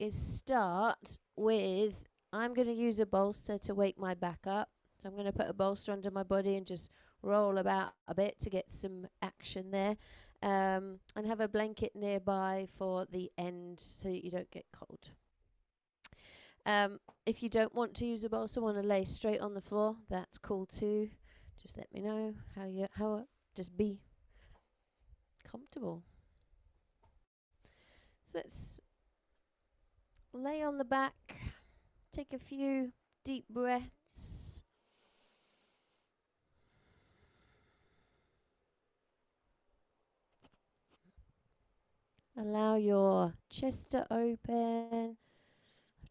is start with, I'm going to use a bolster to wake my back up. So I'm going to put a bolster under my body and just roll about a bit to get some action there. And have a blanket nearby for the end so that you don't get cold. If you don't want to use a bolster, want to lay straight on the floor, that's cool too. Just let me know how just be comfortable. So let's lay on the back, take a few deep breaths. Allow your chest to open.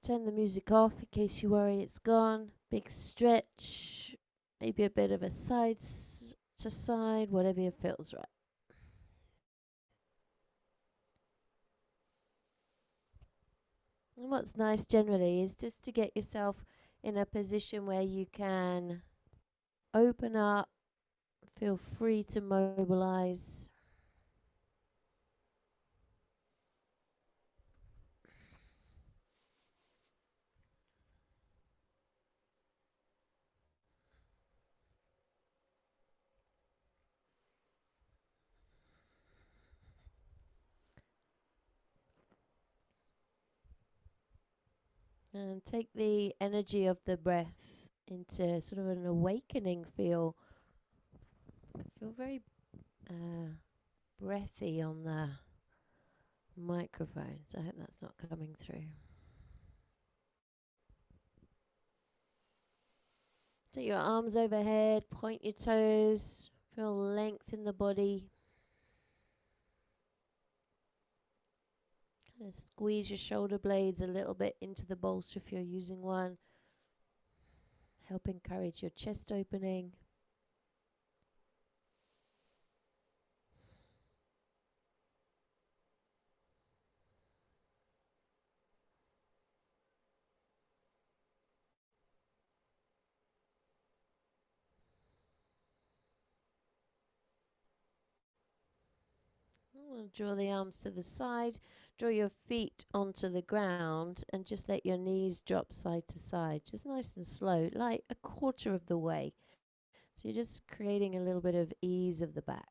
Turn the music off in case you worry it's gone. Big stretch, maybe a bit of a side to side, whatever feels right. And what's nice generally is just to get yourself in a position where you can open up, feel free to mobilize. And take the energy of the breath into sort of an awakening feel. Feel very breathy on the microphone, so I hope that's not coming through. Take your arms overhead, point your toes, feel length in the body. Kind of squeeze your shoulder blades a little bit into the bolster if you're using one. Help encourage your chest opening. Draw the arms to the side, draw your feet onto the ground and just let your knees drop side to side, just nice and slow, like a quarter of the way. So you're just creating a little bit of ease of the back.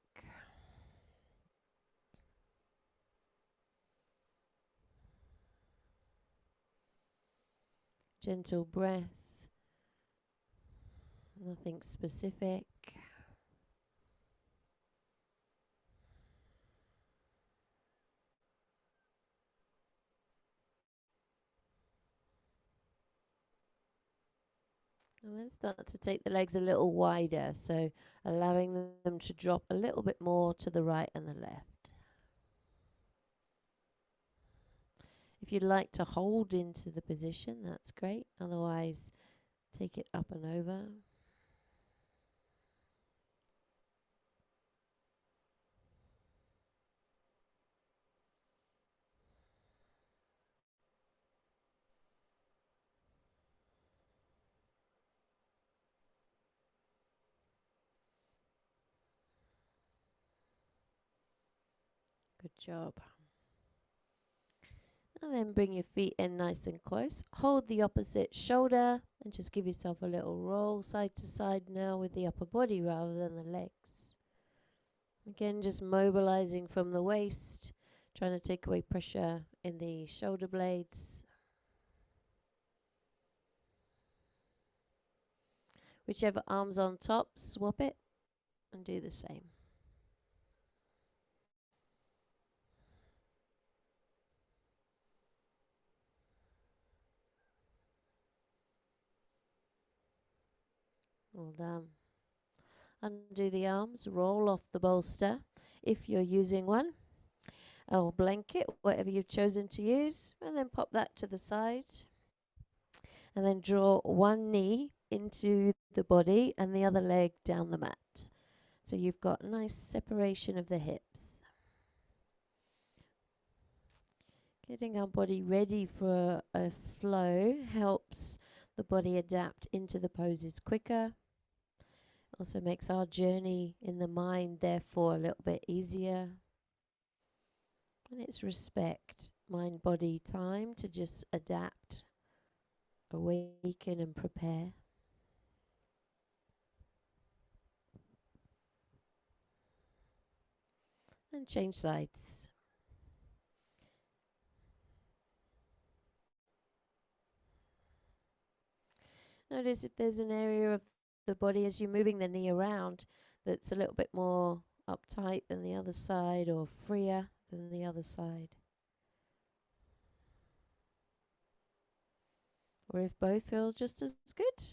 Gentle breath, nothing specific. And then start to take the legs a little wider, so allowing them to drop a little bit more to the right and the left. If you'd like to hold into the position, that's great. Otherwise, take it up and over. Good job. And then bring your feet in nice and close. Hold the opposite shoulder and just give yourself a little roll side to side now with the upper body rather than the legs. Again, just mobilizing from the waist, trying to take away pressure in the shoulder blades. Whichever arm's on top, swap it and do the same. Well done. Undo the arms, roll off the bolster if you're using one, or blanket, whatever you've chosen to use, and then pop that to the side. And then draw one knee into the body and the other leg down the mat. So you've got a nice separation of the hips. Getting our body ready for a flow helps the body adapt into the poses quicker. Also makes our journey in the mind, therefore, a little bit easier. And it's respect mind body time to just adapt, awaken and prepare. And change sides. Notice if there's an area of the body as you're moving the knee around that's a little bit more uptight than the other side or freer than the other side. Or if both feel just as good.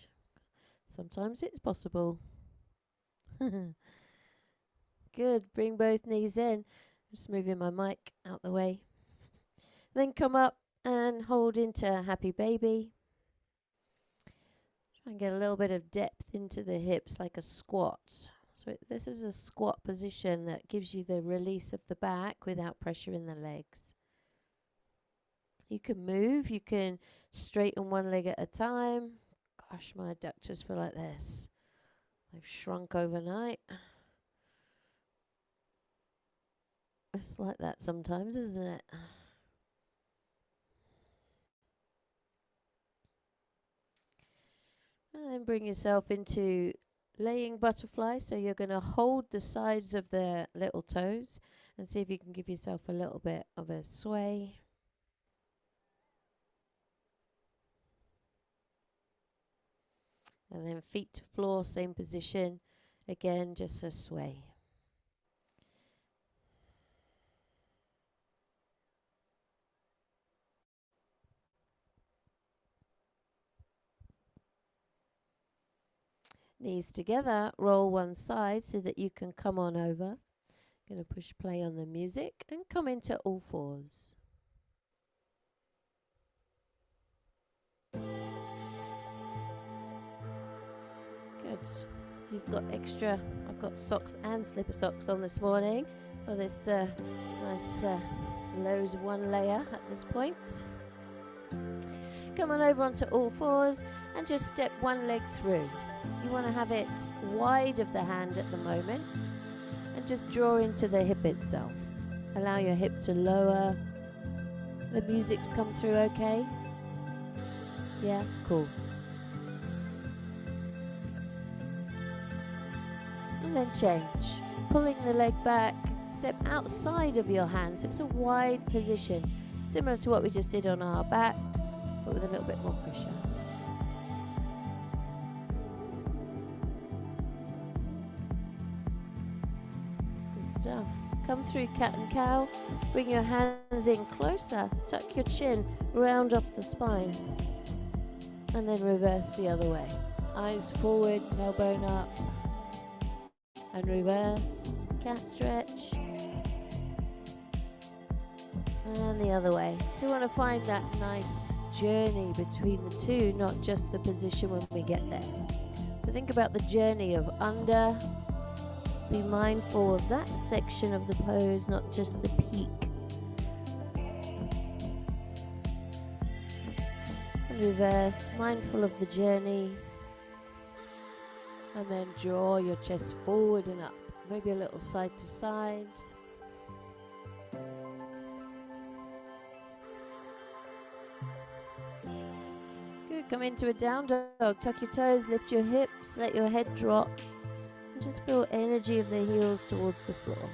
Sometimes it's possible. Good. Bring both knees in. Just moving my mic out the way. Then come up and hold into happy baby. Try and get a little bit of depth into the hips like a squat. So this is a squat position that gives you the release of the back without pressure in the legs. You can move, you can straighten one leg at a time. Gosh, my adductors feel like this. They've shrunk overnight. It's like that sometimes, isn't it? And then bring yourself into laying butterfly. So you're going to hold the sides of the little toes and see if you can give yourself a little bit of a sway. And then feet to floor, same position. Again, just a sway. Knees together, roll one side so that you can come on over. Going to push play on the music and come into all fours. Good. You've got extra, I've got socks and slipper socks on this morning for this nice Lowe's one layer at this point. Come on over onto all fours and just step one leg through. You want to have it wide of the hand at the moment and just draw into the hip itself. Allow your hip to lower. The music to come through okay? Yeah, cool. And then change. Pulling the leg back, step outside of your hand. So it's a wide position, similar to what we just did on our backs, but with a little bit more pressure. Stuff. Come through cat and cow. Bring your hands in closer. Tuck your chin. Round off the spine. And then reverse the other way. Eyes forward, tailbone up. And reverse. Cat stretch. And the other way. So we want to find that nice journey between the two, not just the position when we get there. So think about the journey of under. Be mindful of that section of the pose, not just the peak. And reverse, mindful of the journey. And then draw your chest forward and up. Maybe a little side to side. Good, come into a down dog. Tuck your toes, lift your hips, let your head drop. Just feel energy of the heels towards the floor.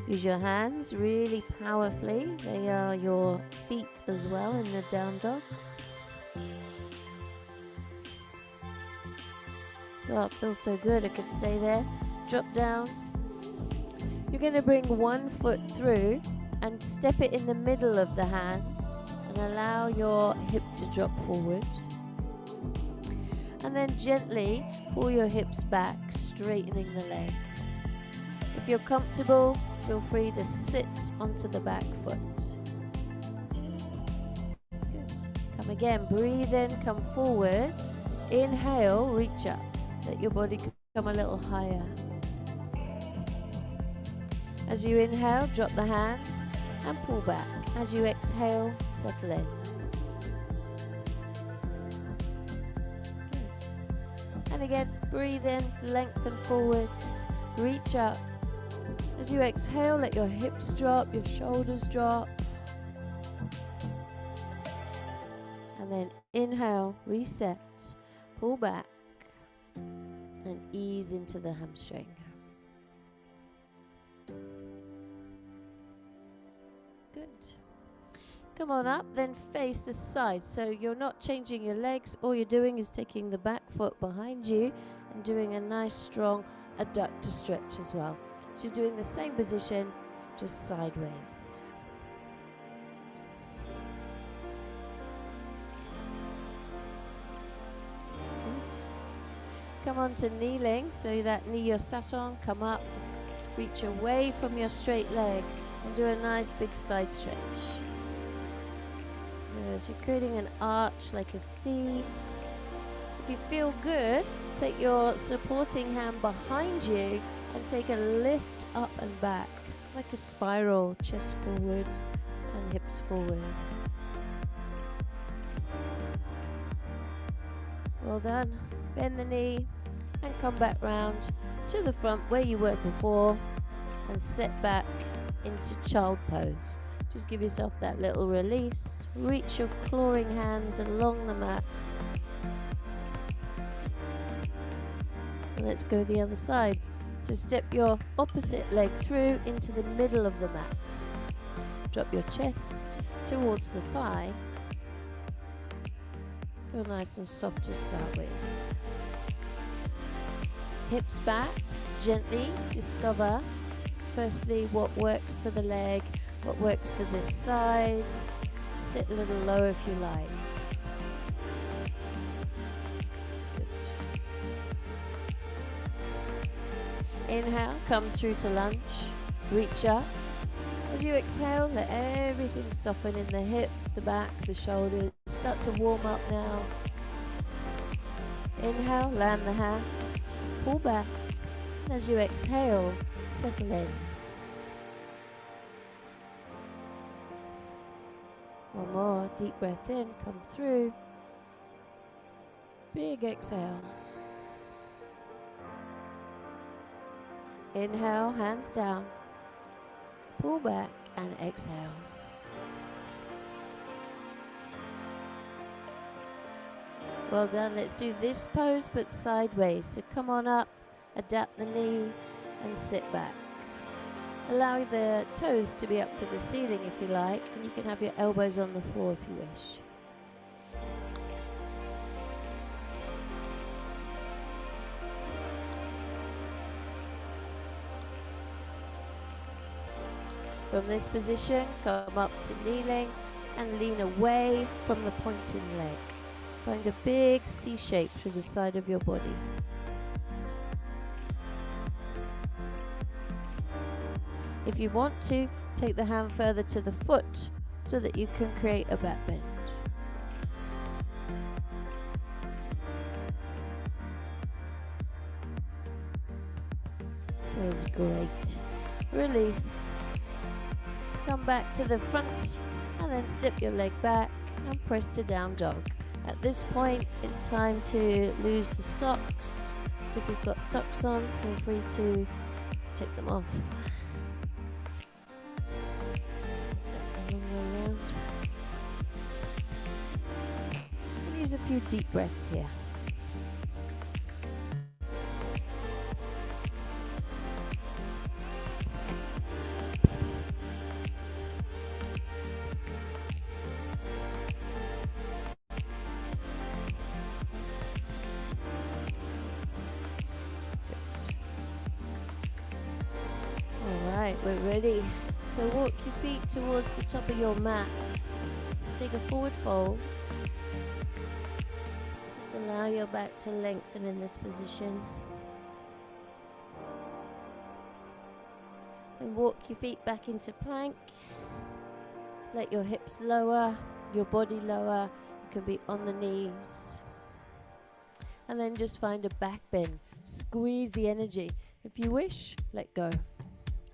Use your hands really powerfully. They are your feet as well in the down dog. Oh, it feels so good. I could stay there. Drop down. You're going to bring one foot through and step it in the middle of the hands and allow your hip to drop forward. And then gently pull your hips back, straightening the leg. If you're comfortable, feel free to sit onto the back foot. Good. Come again, breathe in, come forward. Inhale, reach up. Let your body come a little higher. As you inhale, drop the hands and pull back. As you exhale, settle in. And again, breathe in, lengthen forwards, reach up, As you exhale, let your hips drop, your shoulders drop. And then inhale, reset, pull back, and ease into the hamstring. Good. Come on up, then face the side. So you're not changing your legs. All you're doing is taking the back foot behind you and doing a nice strong adductor stretch as well. So you're doing the same position, just sideways. Good. Come on to kneeling, so that knee you're sat on, come up, reach away from your straight leg and do a nice big side stretch. Good. You're creating an arch like a C. If you feel good, take your supporting hand behind you and take a lift up and back, like a spiral, chest forward and hips forward. Well done. Bend the knee and come back round to the front where you were before and set back into child pose. Just give yourself that little release. Reach your clawing hands along the mat. And let's go the other side. So step your opposite leg through into the middle of the mat. Drop your chest towards the thigh. Feel nice and soft to start with. Hips back, gently discover firstly what works for the leg, what works for this side. Sit a little lower if you like. Inhale, come through to lunge, reach up. As you exhale, let everything soften in the hips, the back, the shoulders. Start to warm up now. Inhale, land the hands, pull back. And as you exhale, settle in. One more, deep breath in, come through. Big exhale. Inhale, hands down, pull back and exhale. Well done. Let's do this pose but sideways. So come on up, adapt the knee and sit back. Allowing the toes to be up to the ceiling if you like, and you can have your elbows on the floor if you wish. From this position, come up to kneeling and lean away from the pointing leg. Find a big C shape through the side of your body. If you want to, take the hand further to the foot so that you can create a back bend. Feels great. Release. Come back to the front and then step your leg back and press to down dog. At this point, it's time to lose the socks. So if you've got socks on, feel free to take them off. A long way around. And use a few deep breaths here. We're ready. So walk your feet towards the top of your mat. Take a forward fold. Just allow your back to lengthen in this position. And walk your feet back into plank. Let your hips lower, your body lower. You can be on the knees. And then just find a back bend. Squeeze the energy. If you wish, let go.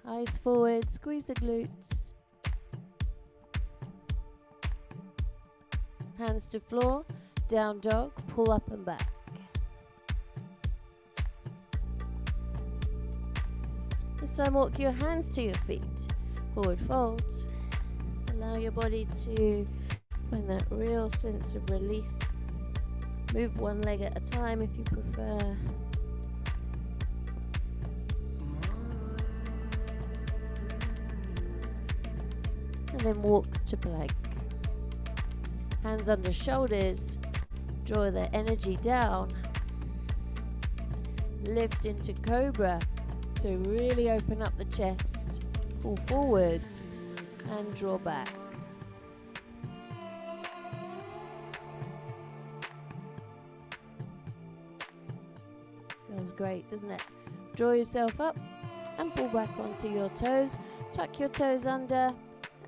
Eyes forward, squeeze the glutes. Hands to floor, down dog, pull up and back. This time walk your hands to your feet. Forward fold. Allow your body to find that real sense of release. Move one leg at a time if you prefer. And then walk to plank. Hands under shoulders. Draw the energy down. Lift into cobra. So really open up the chest. Pull forwards and draw back. Feels great, doesn't it? Draw yourself up and pull back onto your toes. Tuck your toes under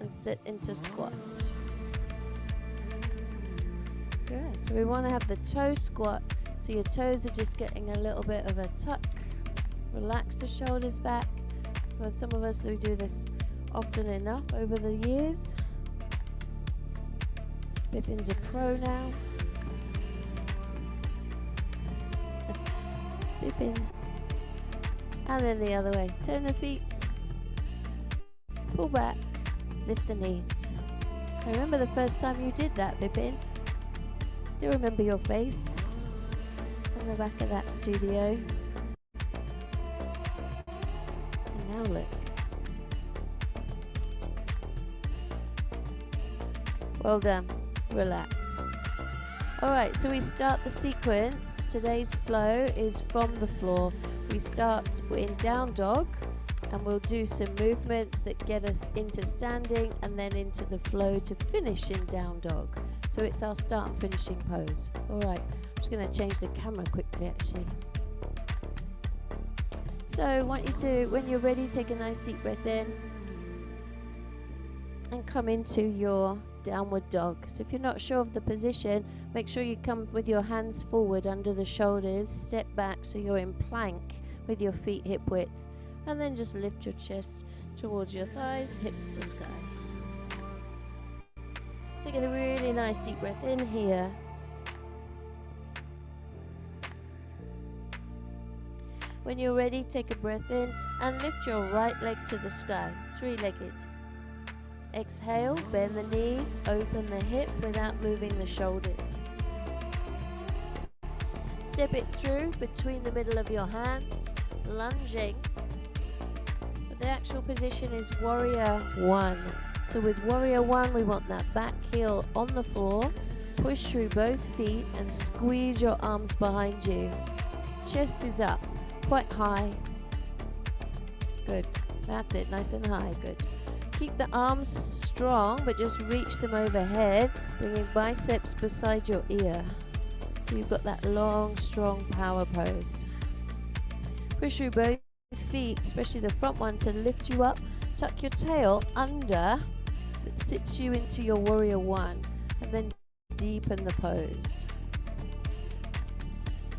and sit into squat. Good. So we want to have the toe squat. So your toes are just getting a little bit of a tuck. Relax the shoulders back. For some of us, we do this often enough over the years. Bipin's a pro now. Bipin. And then the other way. Turn the feet. Pull back. Lift the knees. I remember the first time you did that, Bipin. Still remember your face in the back of that studio. And now look. Well done. Relax. Alright, so we start the sequence. Today's flow is from the floor. We start in down dog and we'll do some movements that get us into standing and then into the flow to finish in down dog. So it's our start and finishing pose. Alright, I'm just going to change the camera quickly actually. So I want you to, when you're ready, take a nice deep breath in and come into your downward dog. So if you're not sure of the position, make sure you come with your hands forward under the shoulders, step back so you're in plank with your feet hip width, and then just lift your chest towards your thighs, hips to sky. Take a really nice deep breath in here. When you're ready, take a breath in and lift your right leg to the sky, three-legged. Exhale, bend the knee, open the hip without moving the shoulders. Step it through between the middle of your hands, lunging. But the actual position is warrior one. So with warrior one, we want that back heel on the floor. Push through both feet and squeeze your arms behind you. Chest is up, quite high. Good. That's it, nice and high. Good. Keep the arms strong, but just reach them overhead, bringing biceps beside your ear. So you've got that long, strong power pose. Push through both feet, especially the front one, to lift you up. Tuck your tail under, that sits you into your warrior one, and then deepen the pose.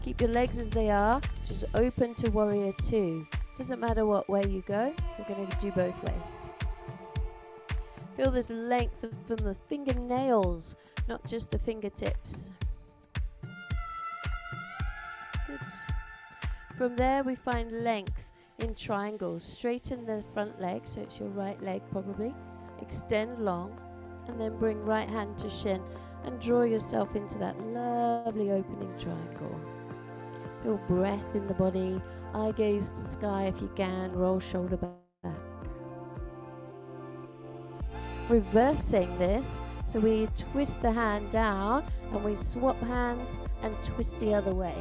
Keep your legs as they are, just open to warrior two. Doesn't matter what way you go, you're going to do both ways. Feel this length from the fingernails, not just the fingertips. Good. From there we find length in triangles. Straighten the front leg, so it's your right leg probably. Extend long, and then bring right hand to shin and draw yourself into that lovely opening triangle. Feel breath in the body, eye gaze to sky if you can, roll shoulder back. Reversing this, so we twist the hand down and we swap hands and twist the other way.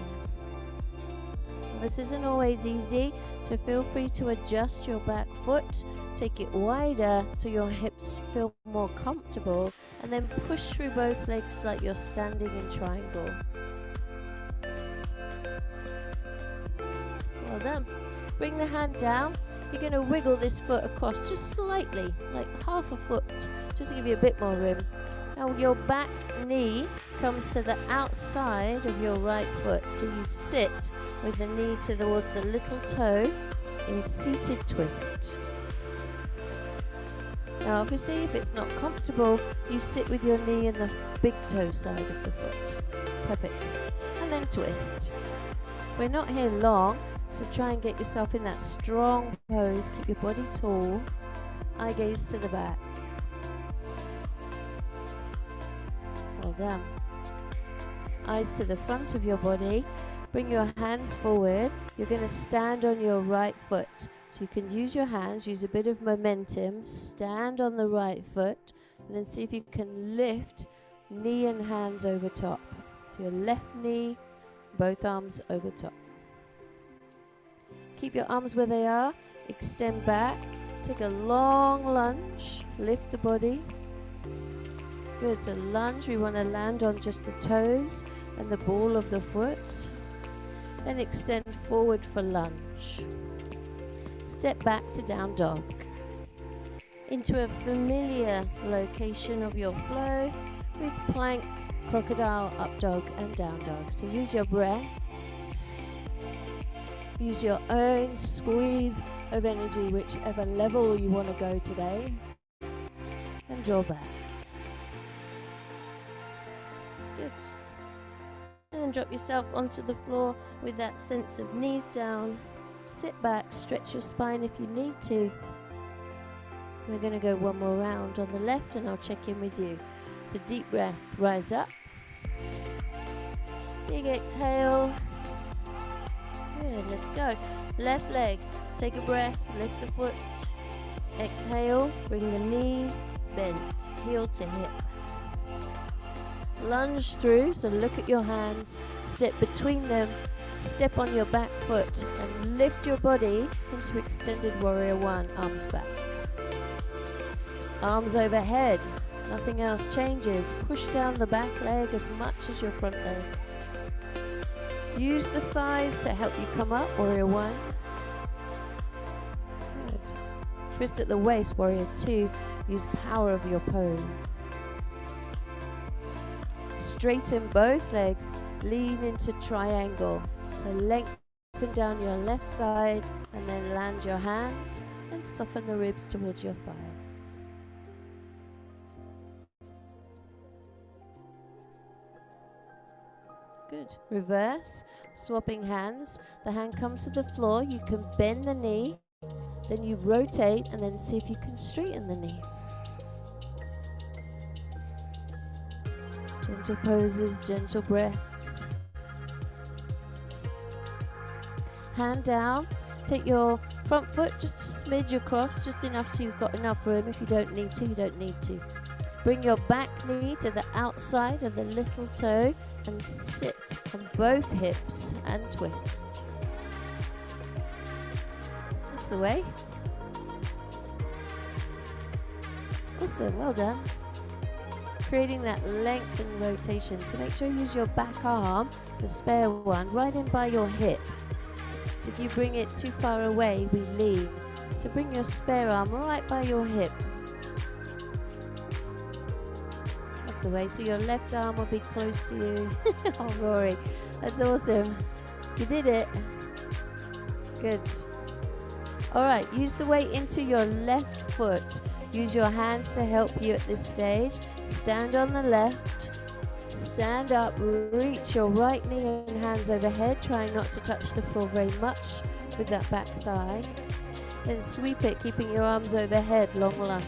This isn't always easy, so feel free to adjust your back foot, take it wider so your hips feel more comfortable, and then push through both legs like you're standing in triangle. Well done. Bring the hand down. You're going to wiggle this foot across just slightly, like half a foot, just to give you a bit more room. Now your back knee comes to the outside of your right foot, so you sit with the knee towards the little toe in seated twist. Now obviously if it's not comfortable, you sit with your knee in the big toe side of the foot. Perfect. And then twist. We're not here long, so try and get yourself in that strong pose, keep your body tall, eye gaze to the back. Well done. Eyes to the front of your body. Bring your hands forward. You're going to stand on your right foot. So you can use your hands, use a bit of momentum, stand on the right foot, and then see if you can lift knee and hands over top. So your left knee, both arms over top. Keep your arms where they are, extend back, take a long lunge, lift the body. Good, so lunge, we want to land on just the toes and the ball of the foot. Then extend forward for lunge. Step back to down dog. Into a familiar location of your flow with plank, crocodile, up dog and down dog. So use your breath. Use your own squeeze of energy, whichever level you want to go today. And draw back. Good. And drop yourself onto the floor with that sense of knees down. Sit back, stretch your spine if you need to. We're going to go one more round on the left and I'll check in with you. So deep breath, rise up. Big exhale. Good, let's go. Left leg, take a breath, lift the foot. Exhale, bring the knee, bend, heel to hip. Lunge through, so look at your hands, step between them, step on your back foot and lift your body into extended warrior one, arms back. Arms overhead, nothing else changes. Push down the back leg as much as your front leg. Use the thighs to help you come up, warrior one. Good. Twist at the waist, warrior two. Use power of your pose. Straighten both legs, lean into triangle. So lengthen down your left side and then land your hands and soften the ribs towards your thigh. Good. Reverse, swapping hands. The hand comes to the floor. You can bend the knee, then you rotate and then see if you can straighten the knee. Gentle poses, gentle breaths. Hand down. Take your front foot just a smidge across, just enough so you've got enough room. If you don't need to, you don't need to. Bring your back knee to the outside of the little toe and sit on both hips and twist. That's the way. Awesome, well done. Creating that length and rotation. So make sure you use your back arm, the spare one, right in by your hip. So if you bring it too far away, we lean. So bring your spare arm right by your hip. That's the way. So your left arm will be close to you. Oh, Rory, that's awesome. You did it. Good. All right, use the weight into your left foot. Use your hands to help you at this stage. Stand on the left. Stand up, reach your right knee and hands overhead, trying not to touch the floor very much with that back thigh. Then sweep it, keeping your arms overhead, long lunge.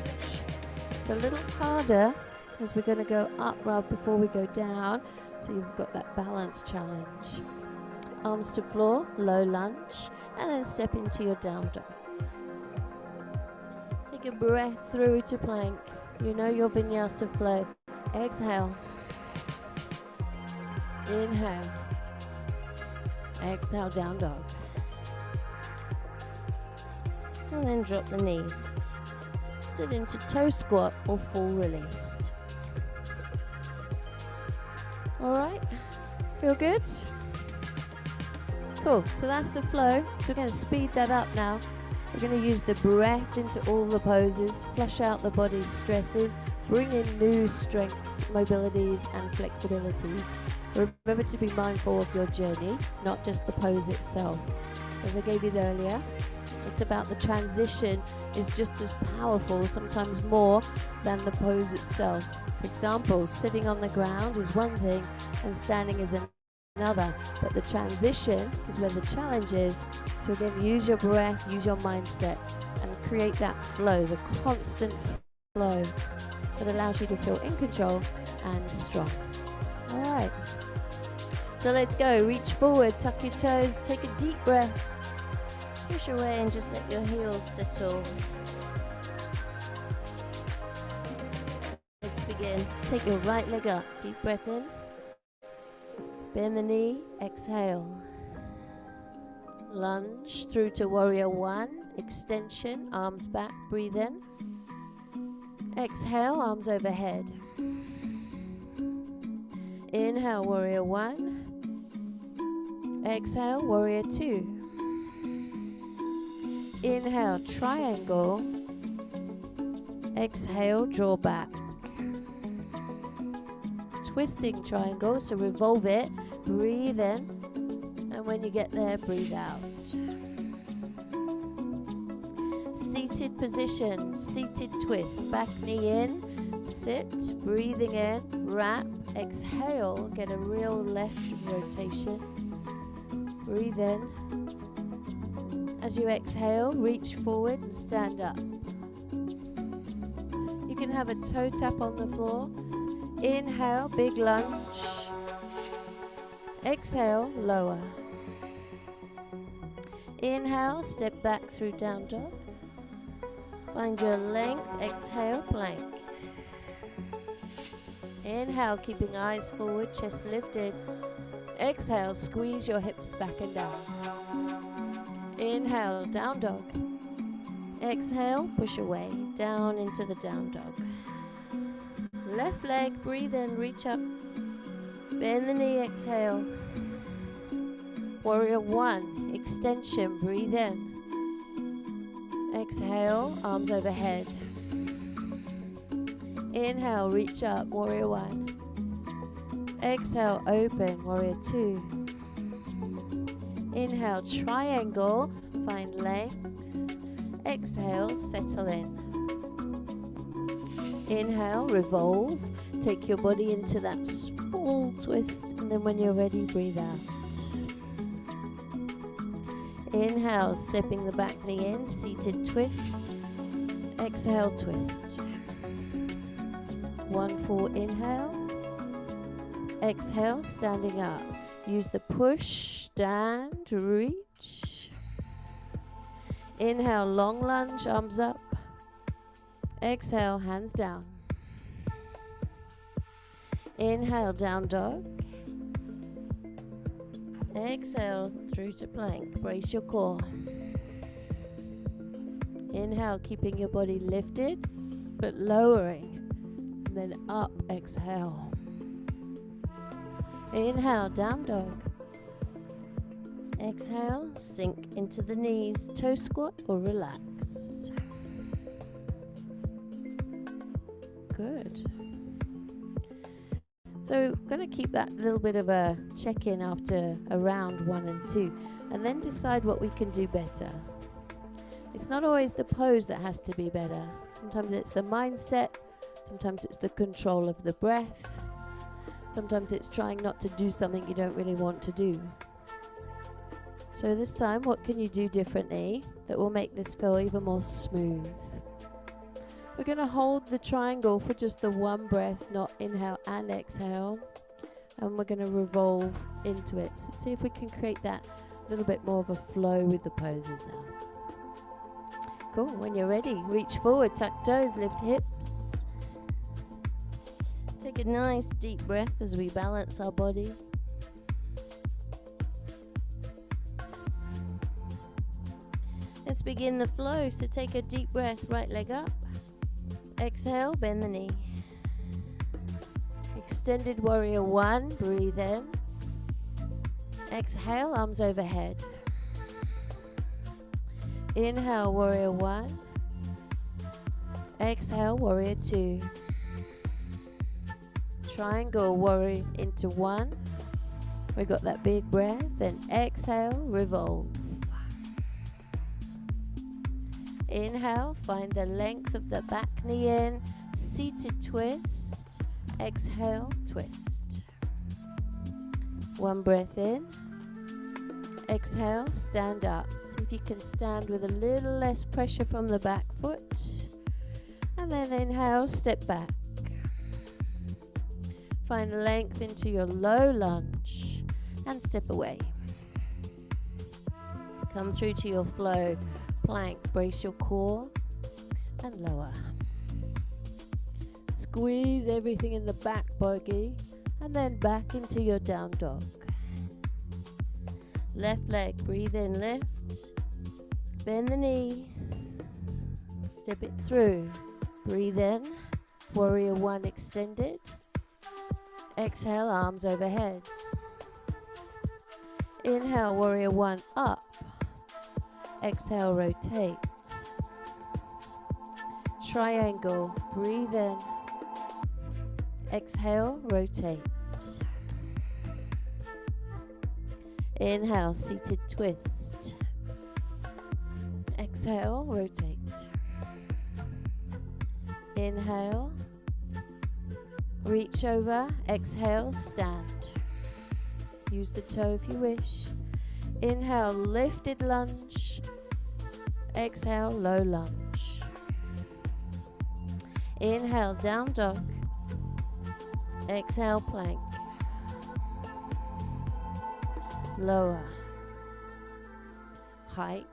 It's a little harder as we're going to go up rather before we go down, so you've got that balance challenge. Arms to floor, low lunge, and then step into your down dog. Take a breath through to plank. You know your vinyasa flow. Exhale. Inhale. Exhale, down dog. And then drop the knees. Sit into toe squat or full release. Alright, feel good? Cool, so that's the flow. So we're going to speed that up now. We're going to use the breath into all the poses, flush out the body's stresses, bring in new strengths, mobilities and flexibilities. Remember to be mindful of your journey, not just the pose itself. As I gave you earlier, it's about the transition is just as powerful, sometimes more, than the pose itself. For example, sitting on the ground is one thing and standing is another, but the transition is where the challenge is. So again, use your breath, use your mindset, and create that flow, the constant flow that allows you to feel in control and strong. All right, so let's go. Reach forward, tuck your toes, take a deep breath, push away and just let your heels settle. Let's begin. Take your right leg up, deep breath in, bend the knee, exhale. Lunge through to warrior one, extension, arms back, breathe in. Exhale, arms overhead. Inhale, warrior one. Exhale, warrior two. Inhale, triangle. Exhale, draw back. Twisting triangle, so revolve it, breathe in, and when you get there, breathe out. Seated position, seated twist, back knee in, sit, breathing in, wrap, exhale, get a real left rotation, breathe in. As you exhale, reach forward and stand up. You can have a toe tap on the floor. Inhale, big lunge. Exhale, lower. Inhale, step back through down dog. Find your length, exhale, plank. Inhale, keeping eyes forward, chest lifted. Exhale, squeeze your hips back and down. Inhale, down dog. Exhale, push away, down into the down dog. Left leg, breathe in, reach up. Bend the knee, exhale. Warrior one, extension, breathe in. Exhale, arms overhead. Inhale, reach up, warrior one. Exhale, open, warrior two. Inhale, triangle, find length. Exhale, settle in. Inhale, revolve. Take your body into that full twist, and then when you're ready, breathe out. Inhale, stepping the back knee in, seated twist. Exhale, twist. One full inhale. Exhale, standing up. Use the push, stand, reach. Inhale, long lunge, arms up. Exhale, hands down. Inhale, down dog. Exhale, through to plank. Brace your core. Inhale, keeping your body lifted, but lowering. And then up, exhale. Inhale, down dog. Exhale, sink into the knees, toe squat or relax. Good. So I'm going to keep that little bit of a check-in after a round 1 and 2, and then decide what we can do better. It's not always the pose that has to be better. Sometimes it's the mindset, sometimes it's the control of the breath, sometimes it's trying not to do something you don't really want to do. So this time, what can you do differently that will make this feel even more smooth? We're going to hold the triangle for just the one breath, not inhale and exhale. And we're going to revolve into it. So see if we can create that little bit more of a flow with the poses now. Cool. When you're ready, reach forward, tuck toes, lift hips. Take a nice deep breath as we balance our body. Let's begin the flow. So take a deep breath, right leg up. Exhale, bend the knee. Extended warrior one, breathe in. Exhale, arms overhead. Inhale, warrior one. Exhale, warrior two. Triangle, warrior into one. We got that big breath, and exhale, revolve. Inhale, find the length of the back knee in, seated twist. Exhale, twist. One breath in. Exhale, stand up. See if you can stand with a little less pressure from the back foot. And then inhale, step back. Find length into your low lunge and step away. Come through to your flow plank. Brace your core and lower. Squeeze everything in the back body and then back into your down dog. Left leg, breathe in, lift. Bend the knee. Step it through. Breathe in. Warrior one extended. Exhale, arms overhead. Inhale, warrior one up. Exhale, rotate. Triangle, breathe in. Exhale, rotate. Inhale, seated twist. Exhale, rotate. Inhale, reach over. Exhale, stand. Use the toe if you wish. Inhale, lifted lunge. Exhale, low lunge. Inhale, down dog. Exhale, plank. Lower. Height.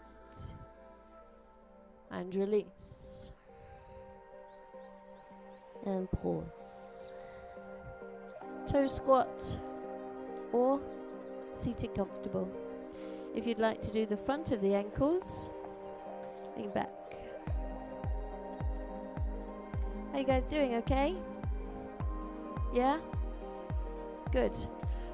And release. And pause. Toe squat or seated comfortable. If you'd like to do the front of the ankles, lean back. How you guys doing? Okay? Yeah? Good.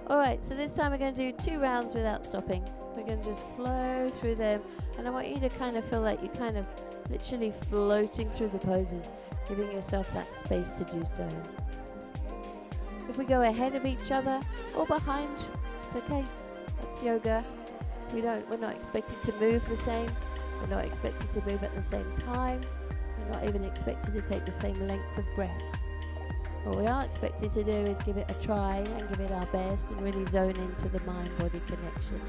Alright, so this time we're going to do 2 rounds without stopping. We're going to just flow through them, and I want you to kind of feel like you're kind of literally floating through the poses, giving yourself that space to do so. If we go ahead of each other or behind, it's okay. That's yoga. We're not expected to move the same. We're not expected to move at the same time. We're not even expected to take the same length of breath. What we are expected to do is give it a try and give it our best and really zone into the mind-body connection.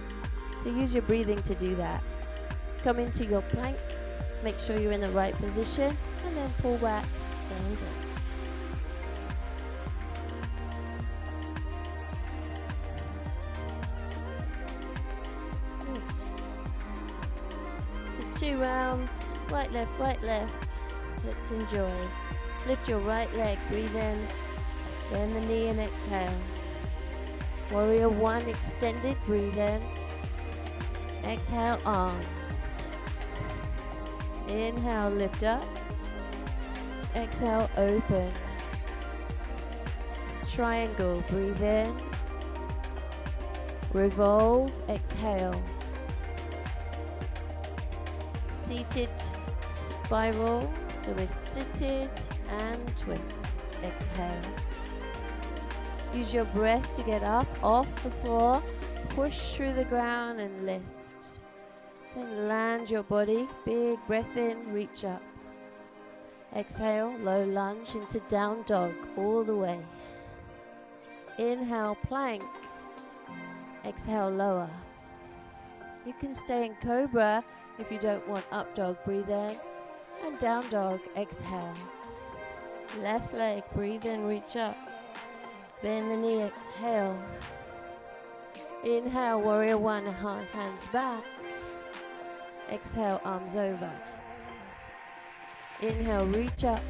So use your breathing to do that. Come into your plank. Make sure you're in the right position and then pull back, down, down. So 2 rounds, right, left, right, left. Let's enjoy. Lift your right leg, breathe in, bend the knee and exhale. Warrior one extended, breathe in. Exhale, arms. Inhale, lift up. Exhale, open. Triangle, breathe in. Revolve, exhale. Seated spiral, so we're seated and twist, exhale. Use your breath to get up off the floor, push through the ground and lift. Then land your body, big breath in, reach up. Exhale, low lunge into down dog all the way. Inhale, plank. Exhale, lower. You can stay in cobra if you don't want up dog, breathe in. And down dog, exhale. Left leg, breathe in, reach up. Bend the knee, exhale. Inhale, warrior one, hands back. Exhale, arms over. Inhale, reach up.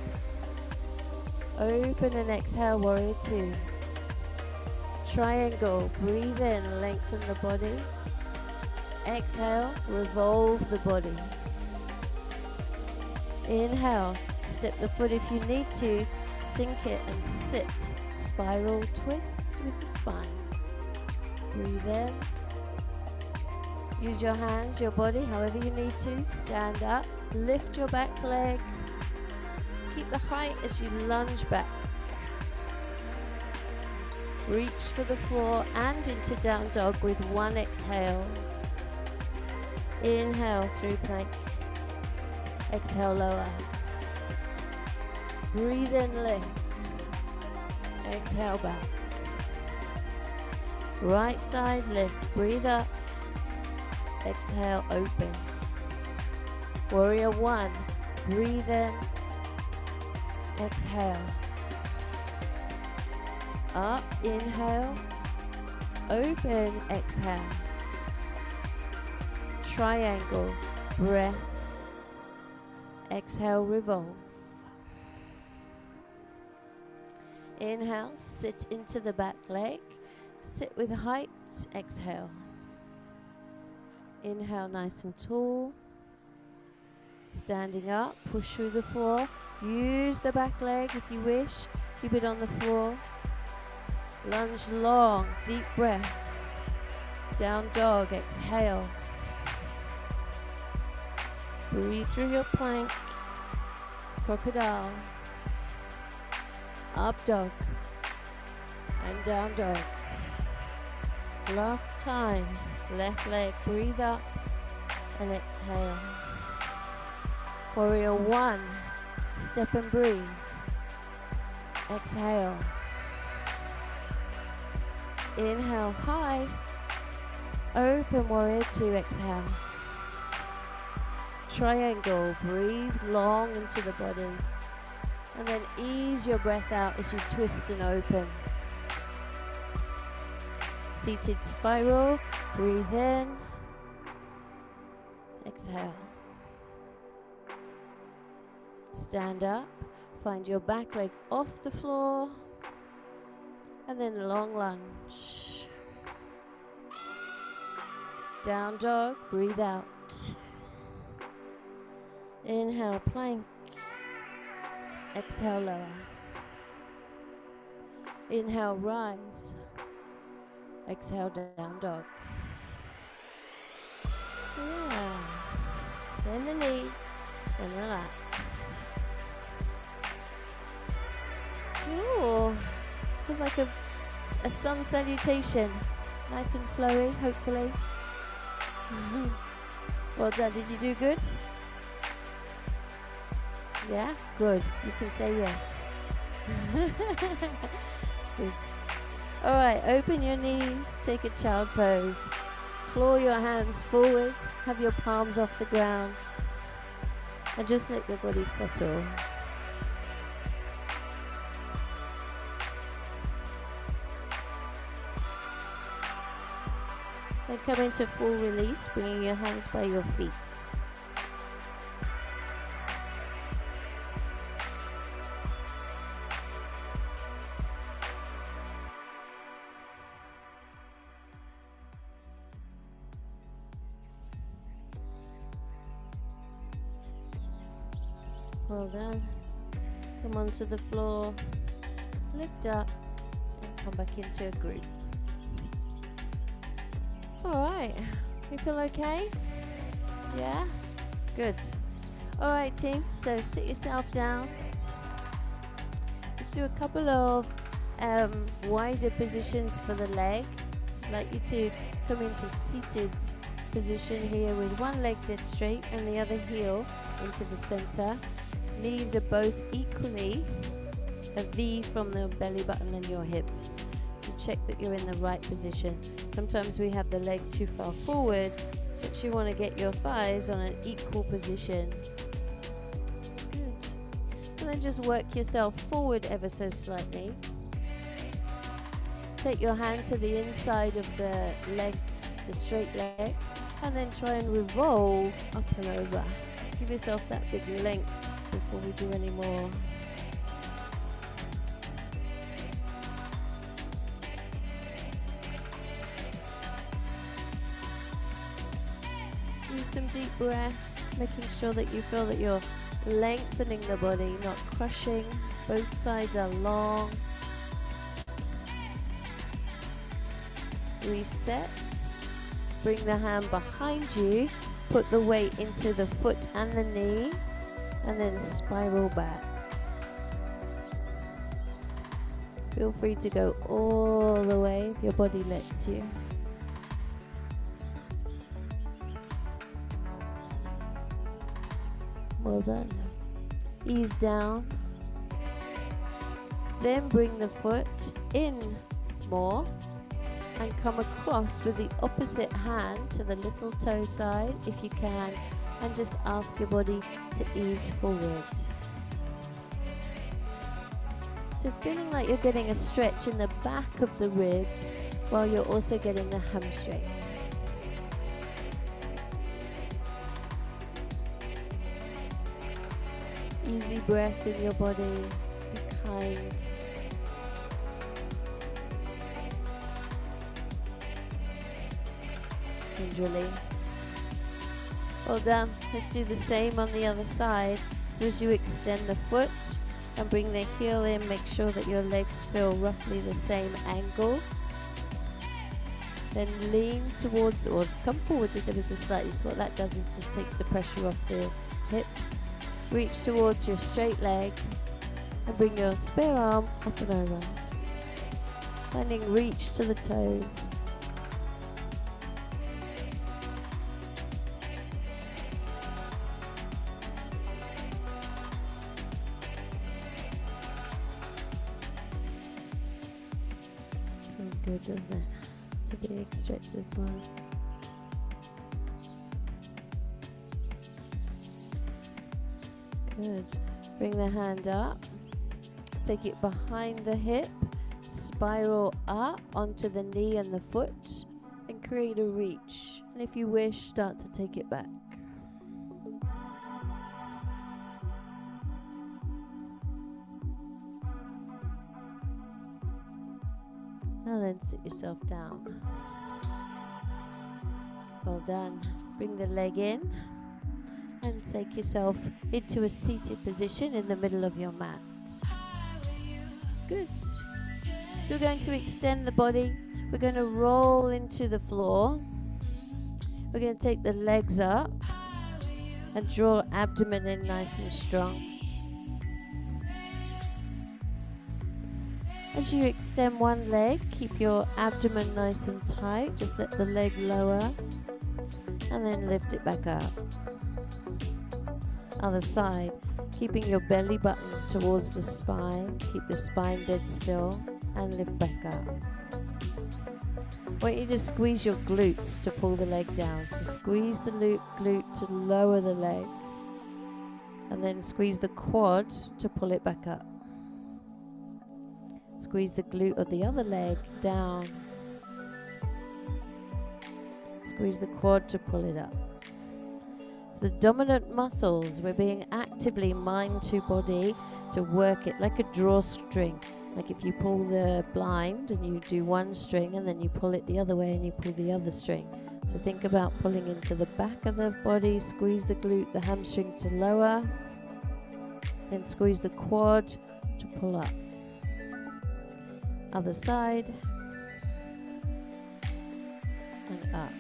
Open and exhale, warrior two. Triangle, breathe in, lengthen the body. Exhale, revolve the body. Inhale, step the foot if you need to, sink it and sit. Spiral twist with the spine. Breathe in. Use your hands, your body, however you need to. Stand up, lift your back leg. Keep the height as you lunge back. Reach for the floor and into down dog with one exhale. Inhale through plank. Exhale, lower. Breathe in, lift. Exhale, back. Right side lift. Breathe up. Exhale, open. Warrior one. Breathe in. Exhale. Up, inhale. Open, exhale. Triangle, breath. Exhale, revolve. Inhale, sit into the back leg. Sit with height, exhale. Inhale, nice and tall. Standing up, push through the floor. Use the back leg if you wish. Keep it on the floor. Lunge long, deep breath. Down dog, exhale. Breathe through your plank. Crocodile. Up dog. And down dog. Last time. Left leg, breathe up and exhale. Warrior one. Step and breathe. Exhale. Inhale high. Open warrior two, exhale. Triangle, breathe long into the body. And then ease your breath out as you twist and open. Seated spiral, breathe in. Exhale. Stand up, find your back leg off the floor. And then long lunge. Down dog, breathe out. Inhale, plank. Exhale, lower. Inhale, rise. Exhale, down dog. Yeah. Bend the knees and relax. Ooh. Feels like a sun salutation. Nice and flowy, hopefully. Well done. Did you do good? Yeah? Good. You can say yes. Good. Alright, open your knees. Take a child pose. Claw your hands forward. Have your palms off the ground. And just let your body settle. Then come into full release, bringing your hands by your feet. Well done. Come onto the floor, lift up, and come back into a group. Alright, you feel okay? Yeah? Good. Alright team, so sit yourself down. Let's do a couple of wider positions for the leg. So I'd like you to come into seated position here with one leg dead straight and the other heel into the center. Knees are both equally a V from the belly button and your hips. So check that you're in the right position. Sometimes we have the leg too far forward, so you actually want to get your thighs on an equal position. Good. And then just work yourself forward ever so slightly. Take your hand to the inside of the legs, the straight leg, and then try and revolve up and over. Give yourself that big length before we do any more. Use some deep breath, making sure that you feel that you're lengthening the body, not crushing. Both sides are long. Reset. Bring the hand behind you. Put the weight into the foot and the knee. And then spiral back. Feel free to go all the way if your body lets you. Well done. Ease down. Then bring the foot in more. and come across with the opposite hand to the little toe side if you can, and just ask your body to ease forward. So feeling like you're getting a stretch in the back of the ribs while you're also getting the hamstrings. Easy breath in your body, be kind. And release. Well done. Let's do the same on the other side. So as you extend the foot and bring the heel in, make sure that your legs feel roughly the same angle. Then lean towards, or come forward just ever so slightly. So what that does is just takes the pressure off the hips. Reach towards your straight leg and bring your spare arm up and over. Finding reach to the toes. Feels good, doesn't it? It's a big stretch, this one. Good. Bring the hand up. Take it behind the hip. Spiral up onto the knee and the foot. And create a reach. And if you wish, start to take it back. Now then, sit yourself down. Well done. Bring the leg in. And take yourself into a seated position in the middle of your mat. Good. So we're going to extend the body. We're going to roll into the floor. We're going to take the legs up and draw abdomen in nice and strong. As you extend one leg, keep your abdomen nice and tight. Just let the leg lower and then lift it back up. Other side, keeping your belly button towards the spine. Keep the spine dead still and lift back up. I want you to squeeze your glutes to pull the leg down. So squeeze the glute to lower the leg, and then squeeze the quad to pull it back up. Squeeze the glute of the other leg down. Squeeze the quad to pull it up. The dominant muscles, we're being actively mind to body to work it like a drawstring. Like if you pull the blind and you do one string and then you pull it the other way and you pull the other string. So think about pulling into the back of the body, squeeze the glute, the hamstring to lower, then squeeze the quad to pull up. Other side and up.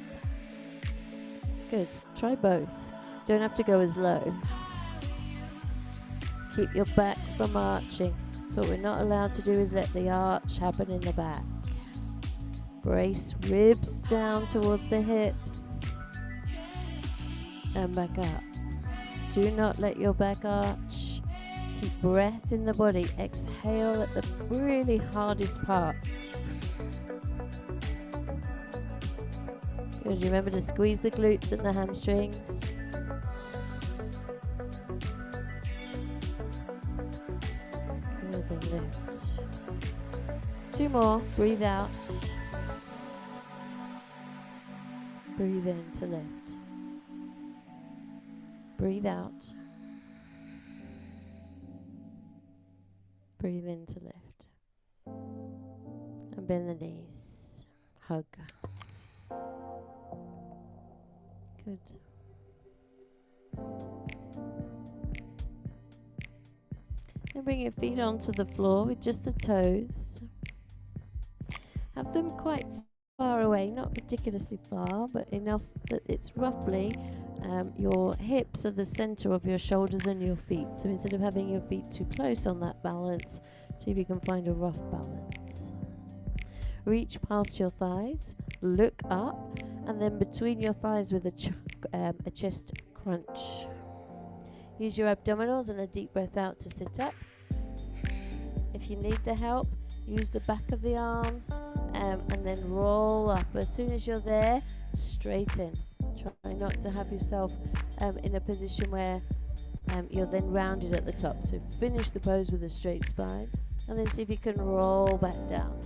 Good. Try both. Don't have to go as low. Keep your back from arching. So what we're not allowed to do is let the arch happen in the back. Brace ribs down towards the hips and back up. Do not let your back arch. Keep breath in the body. Exhale at the really hardest part. Good. Remember to squeeze the glutes and the hamstrings. Good, then lift. 2 more. Breathe out. Breathe in to lift. Breathe out. Breathe in to lift. And bend the knees. Hug. Good. And bring your feet onto the floor with just the toes. Have them quite far away, not ridiculously far, but enough that it's roughly your hips are the center of your shoulders and your feet. So instead of having your feet too close on that balance, see if you can find a rough balance. Reach past your thighs, look up, and then between your thighs with a chest crunch. Use your abdominals and a deep breath out to sit up. If you need the help, Use the back of the arms and then roll up. As soon as you're there, straighten. Try not to have yourself in a position where you're then rounded at the top. So finish the pose with a straight spine and then see if you can roll back down.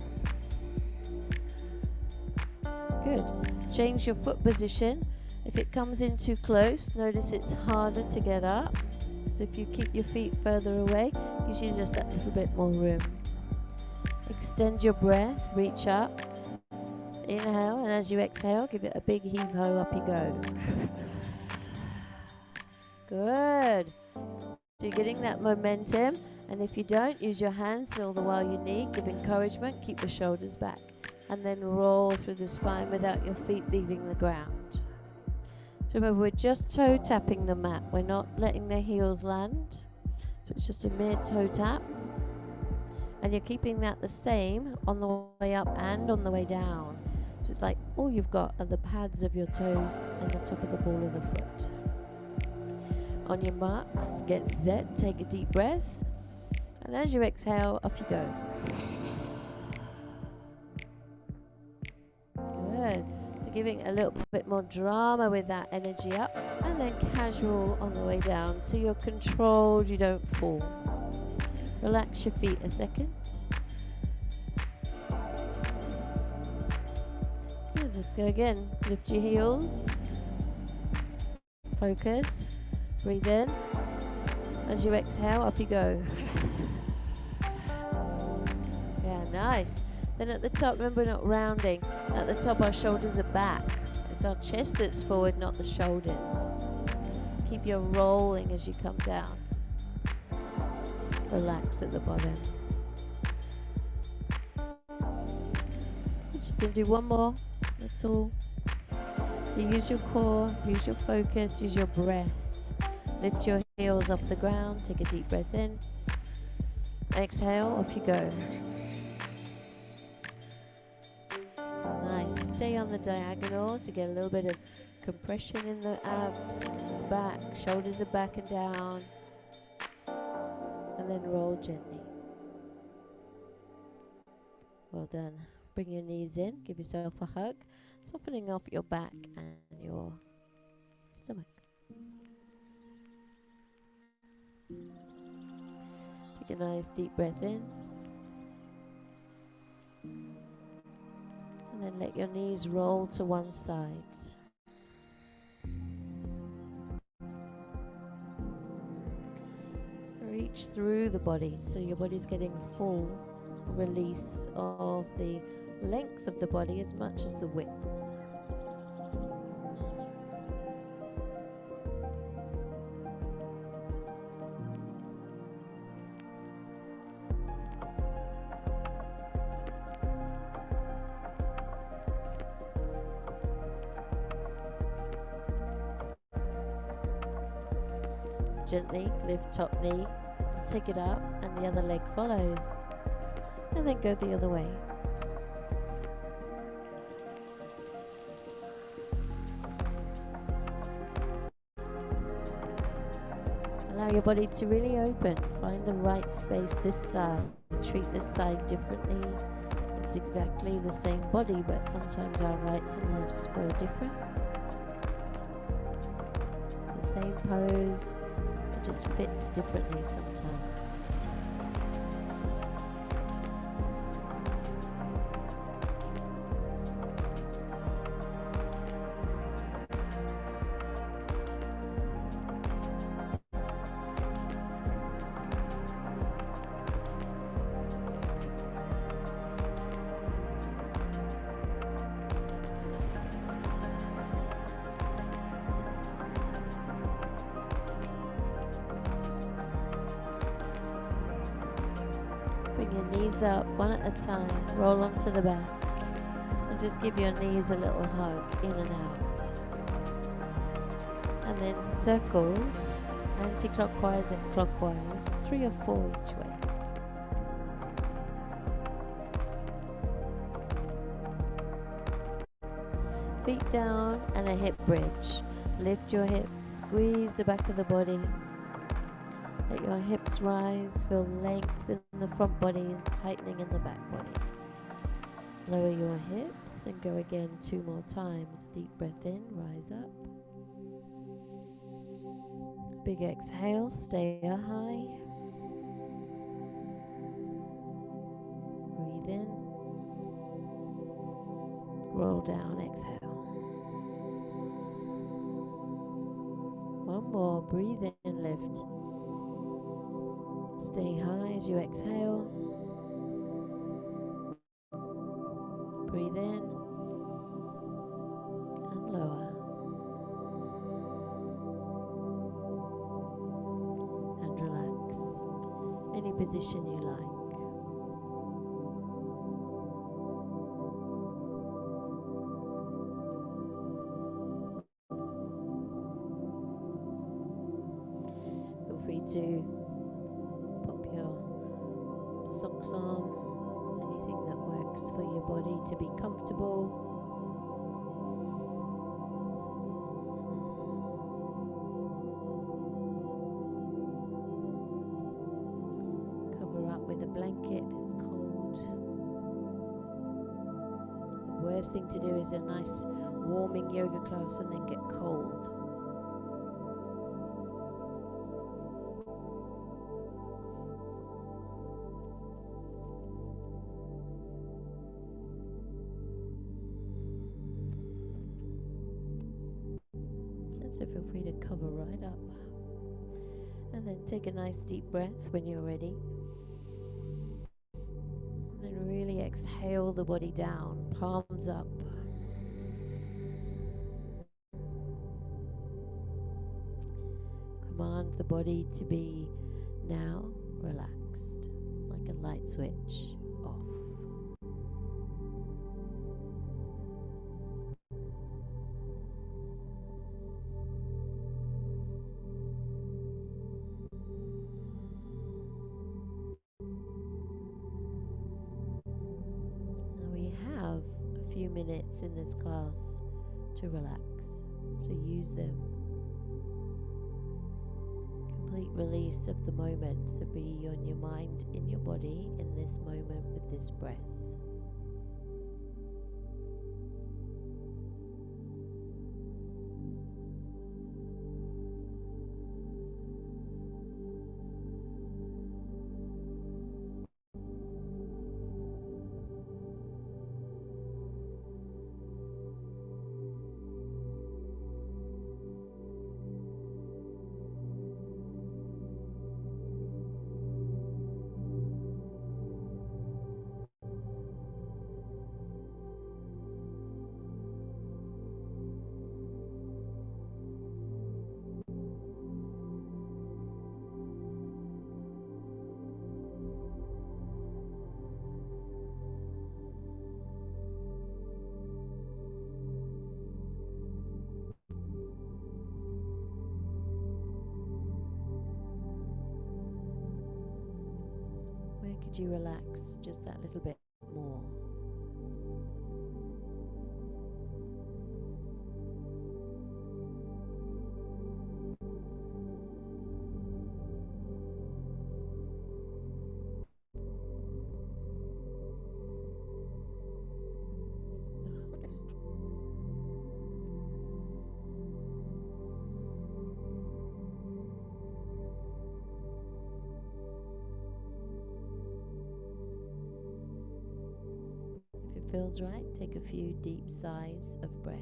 Good. Change your foot position. If it comes in too close, notice it's harder to get up. So if you keep your feet further away, gives you just that little bit more room. Extend your breath, reach up. Inhale, and as you exhale, give it a big heave-ho, up you go. Good. So you're getting that momentum, and if you don't, use your hands all the while you need. Give encouragement, keep the shoulders back, and then roll through the spine without your feet leaving the ground. So remember, we're just toe tapping the mat. We're not letting the heels land. So it's just a mere toe tap. And you're keeping that the same on the way up and on the way down. So it's like all you've got are the pads of your toes and the top of the ball of the foot. On your marks, get set, take a deep breath. And as you exhale, off you go. Good. So giving a little bit more drama with that energy up. And then casual on the way down. So you're controlled, you don't fall. Relax your feet a second. Good, let's go again. Lift your heels. Focus. Breathe in. As you exhale, up you go. Yeah, nice. Then at the top, remember we're not rounding. At the top, our shoulders are back. It's our chest that's forward, not the shoulders. Keep your rolling as you come down. Relax at the bottom. You can do one more. That's all. You use your core, use your focus, use your breath. Lift your heels off the ground. Take a deep breath in. Exhale, off you go. Nice. Stay on the diagonal to get a little bit of compression in the abs, back. Shoulders are back and down. And then roll gently. Well done. Bring your knees in. Give yourself a hug. Softening off your back and your stomach. Take a nice deep breath in. And then let your knees roll to one side. Reach through the body, so your body's getting full release of the length of the body as much as the width. Gently lift top knee, take it up, and the other leg follows. And then go the other way. Allow your body to really open. Find the right space this side. Treat this side differently. It's exactly the same body, but sometimes our rights and lefts feel different. It's the same pose. Just fits differently sometimes. Bring your knees up one at a time, roll onto the back, and just give your knees a little hug in and out. And then circles, anti-clockwise and clockwise, 3 or 4 each way. Feet down and a hip bridge. Lift your hips, squeeze the back of the body. Let your hips rise, feel length in the front body and tightening in the back body. Lower your hips and go again 2 more times. Deep breath in, rise up. Big exhale, stay high. Breathe in. Roll down, exhale. One more, breathe in, lift. Stay high as you exhale. Breathe in and lower. And relax. Any position you like. Feel free to pop your socks on, anything that works for your body to be comfortable. Cover up with a blanket if it's cold. The worst thing to do is a nice warming yoga class and then get cold. So feel free to cover right up. And then take a nice deep breath when you're ready. And then really exhale the body down, palms up. Command the body to be now relaxed, like a light switch off. Few minutes in this class to relax, so use them. Complete release of the moment, so be on your mind, in your body, in this moment with this breath. Where could you relax just that little bit more? Feels right, take a few deep sighs of breath.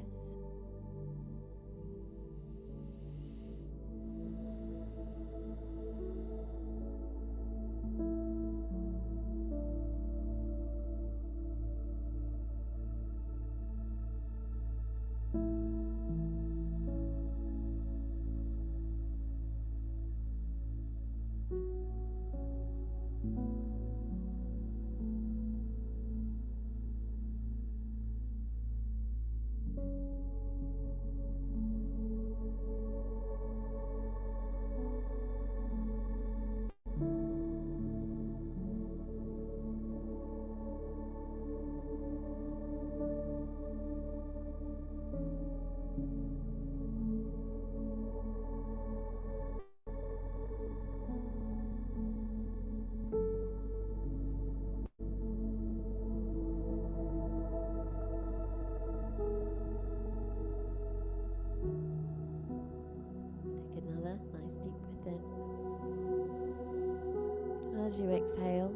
As you exhale,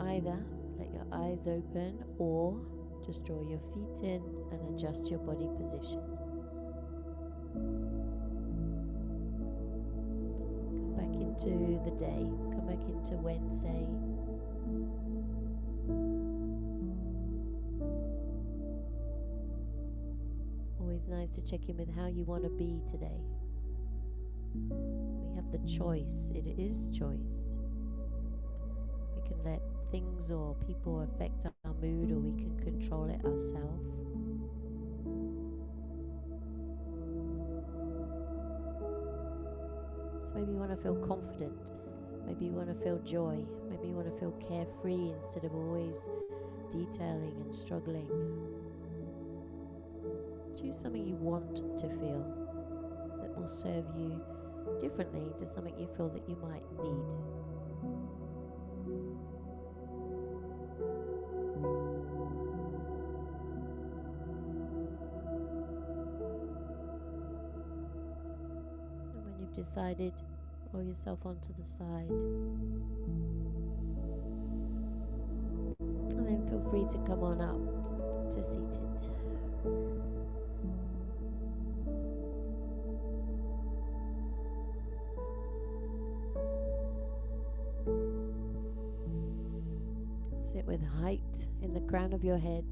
either let your eyes open or just draw your feet in and adjust your body position. Come back into the day, come back into Wednesday. Always nice to check in with how you want to be today. We have the choice, it is choice. We can let things or people affect our mood, or we can control it ourselves. So maybe you want to feel confident, maybe you want to feel joy, maybe you want to feel carefree instead of always detailing and struggling. Choose something you want to feel that will serve you differently to something you feel that you might need. And when you've decided, roll yourself onto the side. And then feel free to come on up to seated. Sit with height in the crown of your head.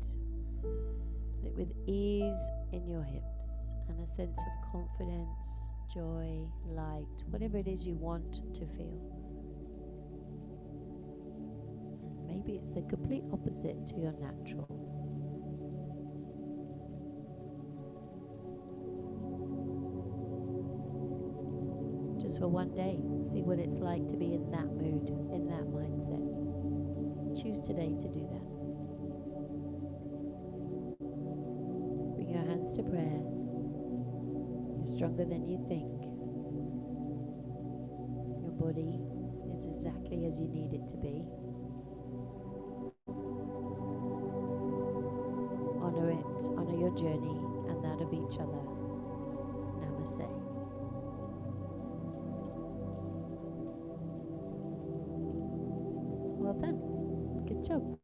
Sit with ease in your hips and a sense of confidence, joy, light, whatever it is you want to feel. And maybe it's the complete opposite to your natural. Just for one day, see what it's like to be in that mood, in that mindset. Choose today to do that. Bring your hands to prayer. You're stronger than you think. Your body is exactly as you need it to be. Honor it, honor your journey and that of each other. Namaste. Well done. Good job.